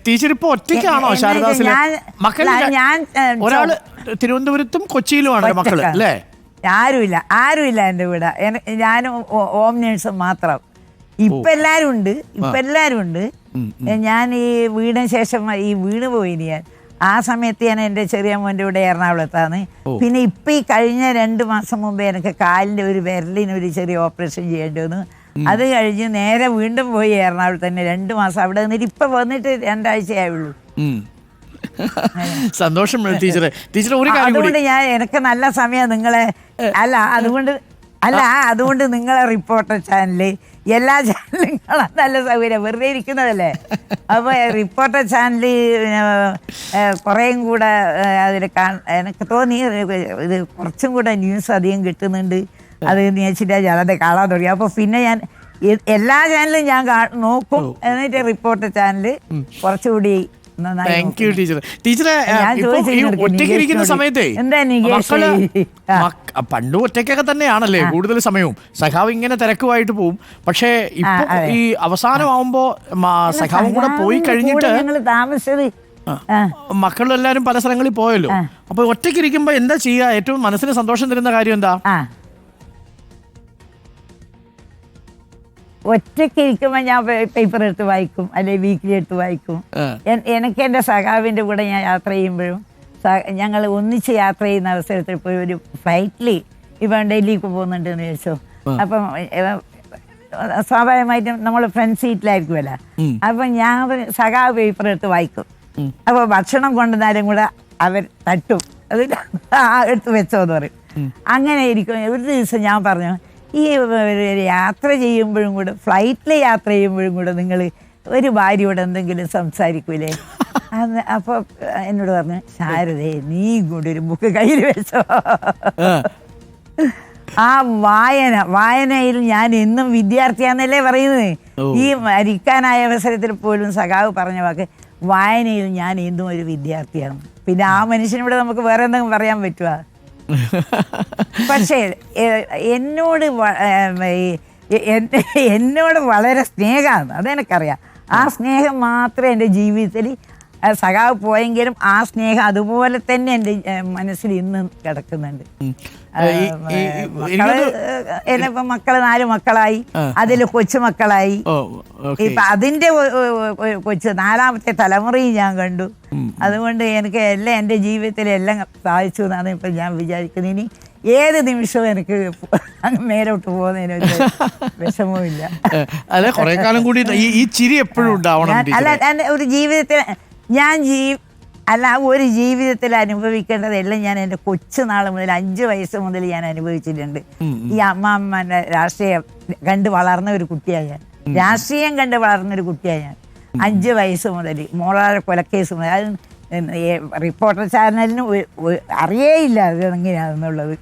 Teacher ഇപ്പൊ ഒറ്റയ്ക്കാണോ ശാരദാസിലെ മക്കൾ? ഒരാള് തിരുവനന്തപുരത്തും കൊച്ചിയിലുമാണ് മക്കള് അല്ലേ? ആരുമില്ല എൻ്റെ കൂടെ. ഞാനും ഹോം നേഴ്സും മാത്രം. ഇപ്പൊ എല്ലാരും ഉണ്ട്. ഞാൻ ഈ വീടിന് ശേഷം ഈ വീണ് പോയിന് ഞാൻ. ആ സമയത്ത് ഞാൻ എൻ്റെ ചെറിയ മോൻ്റെ കൂടെ എറണാകുളത്താണ്. പിന്നെ ഇപ്പൊ ഈ കഴിഞ്ഞ 2 മാസം മുമ്പേ എനിക്ക് കാലിൻ്റെ ഒരു വിരലിന് ഒരു ചെറിയ ഓപ്പറേഷൻ ചെയ്യേണ്ടി വന്നു. അത് കഴിഞ്ഞ് നേരെ വീണ്ടും പോയി എറണാകുളത്ത് തന്നെ 2 മാസം അവിടെ നിന്നിട്ട് ഇപ്പൊ വന്നിട്ട് 2 ആഴ്ചയായുള്ളൂ. സന്തോഷം ടീച്ചറെ. അതുകൊണ്ട് ഞാൻ എനിക്ക് നല്ല സമയം നിങ്ങളെ അതുകൊണ്ട് നിങ്ങളെ റിപ്പോർട്ടർ ചാനല് എല്ലാ ചാനലും കാണാൻ നല്ല സൗകര്യം. വെറുതെ ഇരിക്കുന്നതല്ലേ. അപ്പോൾ റിപ്പോർട്ടർ ചാനല് കുറേയും കൂടെ അതിൽ എനിക്ക് തോന്നി ഇത് കുറച്ചും കൂടെ ന്യൂസ് അധികം കിട്ടുന്നുണ്ട്. അത് വെച്ചിട്ട് ഞാനത് കാണാൻ തുടങ്ങി. അപ്പോൾ പിന്നെ ഞാൻ എല്ലാ ചാനലും ഞാൻ നോക്കും. എന്നിട്ട് റിപ്പോർട്ടർ ചാനല് കുറച്ചുകൂടി ഒറ്റയ്ക്കിരിക്കുന്ന സമയത്തേ പണ്ട് ഒറ്റയ്ക്കൊക്കെ തന്നെയാണല്ലേ കൂടുതൽ സമയവും. സഖാവ് ഇങ്ങനെ തിരക്കുമായിട്ട് പോവും. പക്ഷേ ഇപ്പൊ ഈ അവസാനമാവുമ്പോ സഖാവും കൂടെ പോയി കഴിഞ്ഞിട്ട് മക്കളെല്ലാരും പല സ്ഥലങ്ങളിൽ പോയല്ലോ. അപ്പൊ ഒറ്റയ്ക്കിരിക്കുമ്പോ എന്താ ചെയ്യാ? ഏറ്റവും മനസ്സിന് സന്തോഷം തരുന്ന കാര്യം എന്താ? ഒറ്റയ്ക്ക് ഇരിക്കുമ്പോൾ ഞാൻ പേപ്പർ എടുത്ത് വായിക്കും, അല്ലെങ്കിൽ വീക്കിലി എടുത്ത് വായിക്കും. എനിക്ക് എൻ്റെ സഖാവിൻ്റെ കൂടെ ഞാൻ യാത്ര ചെയ്യുമ്പോഴും ഞങ്ങൾ ഒന്നിച്ച് യാത്ര ചെയ്യുന്ന അവസരത്തിൽ ഇപ്പോൾ ഒരു ഫ്ലൈറ്റിൽ ഇപ്പം ഡൽഹിക്ക് പോകുന്നുണ്ടെന്ന് ചോദിച്ചോ. അപ്പം സ്വാഭാവികമായിട്ടും നമ്മൾ ഫ്രണ്ട് സീറ്റിലായിരിക്കുമല്ലോ. അപ്പം ഞാൻ സഖാവ് പേപ്പർ എടുത്ത് വായിക്കും. അപ്പോൾ ഭക്ഷണം കൊണ്ടുവന്നാലും കൂടെ അവർ തട്ടും, അത് എടുത്ത് വെച്ചോ എന്ന് പറയും. അങ്ങനെ ഇരിക്കും. ഒരു ദിവസം ഞാൻ പറഞ്ഞു, ഈ യാത്ര ചെയ്യുമ്പോഴും കൂടെ, ഫ്ലൈറ്റിൽ യാത്ര ചെയ്യുമ്പോഴും കൂടെ നിങ്ങൾ ഒരു ഭാര്യയോട് എന്തെങ്കിലും സംസാരിക്കൂലേ? അപ്പോൾ എന്നോട് പറഞ്ഞു, ശാരദേ നീ കൂടി ഒരു ബുക്ക് കയ്യിൽ വെച്ചോ. ആ വായനയിൽ ഞാൻ എന്നും വിദ്യാർത്ഥിയാന്നല്ലേ പറയുന്നത്. ഈ മരിക്കാനായ അവസരത്തിൽ പോലും സഖാവ് പറഞ്ഞ വാക്ക്, വായനയിൽ ഞാൻ എന്നും ഒരു വിദ്യാർത്ഥിയാണ്. പിന്നെ ആ മനുഷ്യനോട് നമുക്ക് വേറെ എന്തെങ്കിലും പറയാൻ പറ്റുക? പക്ഷേ എന്നോട് വളരെ സ്നേഹമാണ്, അതെനിക്കറിയാം. ആ സ്നേഹം മാത്രമേ എൻ്റെ ജീവിതത്തിൽ, സഖാവ് പോയെങ്കിലും ആ സ്നേഹം അതുപോലെ തന്നെ എൻ്റെ മനസ്സിൽ ഇന്ന് കിടക്കുന്നുണ്ട്. എന്നിപ്പോ മക്കള് 4 മക്കളായി, അതിൽ കൊച്ചുമക്കളായി. ഇപ്പൊ അതിന്റെ കൊച്ചു 4ാമത്തെ തലമുറയും ഞാൻ കണ്ടു. അതുകൊണ്ട് എനിക്ക് എല്ലാം എൻ്റെ ജീവിതത്തിൽ എല്ലാം സാധിച്ചു എന്നാണ് ഇപ്പൊ ഞാൻ വിചാരിക്കുന്നത്. ഇനി ഏത് നിമിഷവും എനിക്ക് മേലോട്ട് പോകുന്നതിനൊരു വിഷമവുമില്ല. അല്ല, ഒരു ജീവിതത്തിൽ ഒരു ജീവിതത്തിൽ അനുഭവിക്കേണ്ടതെല്ലാം ഞാൻ എൻ്റെ കൊച്ചുനാൾ മുതൽ 5 വയസ്സ് മുതൽ ഞാൻ അനുഭവിച്ചിട്ടുണ്ട്. ഈ അമ്മാമ്മൻ്റെ രാഷ്ട്രീയം കണ്ട് വളർന്ന ഒരു കുട്ടിയാണ് ഞാൻ. രാഷ്ട്രീയം കണ്ട് വളർന്നൊരു കുട്ടിയാണ് ഞാൻ. 5 വയസ്സ് മുതൽ മോളാരെ കൊലക്കേസ് മുതൽ. അത് റിപ്പോർട്ടർ ചാനലിന് അറിയേയില്ല അത് എങ്ങനെയാണെന്നുള്ളത്.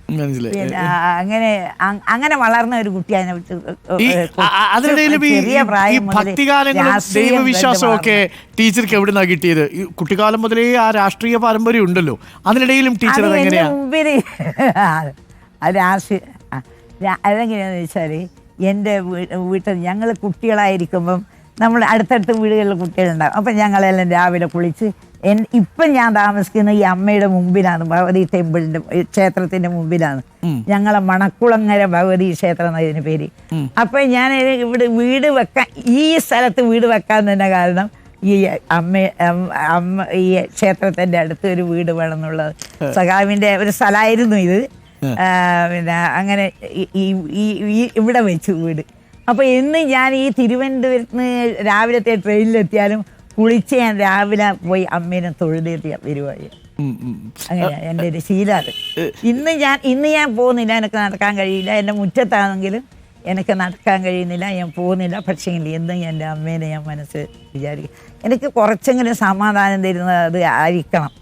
അങ്ങനെ വളർന്ന ഒരു കുട്ടിയാണ്. ചെറിയ പ്രായം ദൈവവിശ്വാസമൊക്കെ ടീച്ചർക്ക് എവിടുന്നാ കിട്ടിയത്? കുട്ടിക്കാലം മുതലേ ആ രാഷ്ട്രീയ പാരമ്പര്യം ഉണ്ടല്ലോ. അതിനിടയിലും ടീച്ചർ മുമ്പിൽ അതെങ്ങനെയാന്ന് വെച്ചാല്, എൻ്റെ വീട്ടിൽ ഞങ്ങൾ കുട്ടികളായിരിക്കുമ്പം നമ്മൾ അടുത്തടുത്ത് വീടുകളിൽ കുട്ടികളുണ്ടാകും. അപ്പം ഞങ്ങളെല്ലാം രാവിലെ കുളിച്ച്, ഇപ്പം ഞാൻ താമസിക്കുന്ന ഈ അമ്മയുടെ മുമ്പിലാണ്, ഭഗവതി ടെമ്പിളിന്റെ ക്ഷേത്രത്തിന്റെ മുമ്പിലാണ്. ഞങ്ങളെ മണക്കുളങ്ങര ഭഗവതി ക്ഷേത്രം എന്നതിന് പേര്. അപ്പൊ ഞാൻ ഇവിടെ വീട് വെക്കാൻ, ഈ സ്ഥലത്ത് വീട് വെക്കാൻ തന്നെ കാരണം ഈ ഈ ക്ഷേത്രത്തിന്റെ അടുത്ത് ഒരു വീട് വേണം എന്നുള്ളത്. സഖാവിന്റെ ഒരു സ്ഥലമായിരുന്നു ഇത്. പിന്നെ അങ്ങനെ ഇവിടെ വെച്ചു വീട്. അപ്പൊ ഇന്ന് ഞാൻ ഈ തിരുവനന്തപുരത്ത് നിന്ന് രാവിലത്തെ ട്രെയിനിലെത്തിയാലും കുളിച്ച് ഞാൻ രാവിലെ പോയി അമ്മേനെ തൊഴുതേറ്റി വരുവായി. അങ്ങനെയാ എൻ്റെ ഒരു ശീലം. ഇന്ന് ഞാൻ പോകുന്നില്ല, എനിക്ക് നടക്കാൻ കഴിയില്ല. എൻ്റെ മുറ്റത്താണെങ്കിലും എനിക്ക് നടക്കാൻ കഴിയുന്നില്ല, ഞാൻ പോകുന്നില്ല. പക്ഷേ എന്നും എൻ്റെ അമ്മേനെ ഞാൻ മനസ്സ് വിചാരിക്കും. എനിക്ക് കുറച്ചെങ്കിലും സമാധാനം തരുന്നത് അത് ആയിരിക്കണം.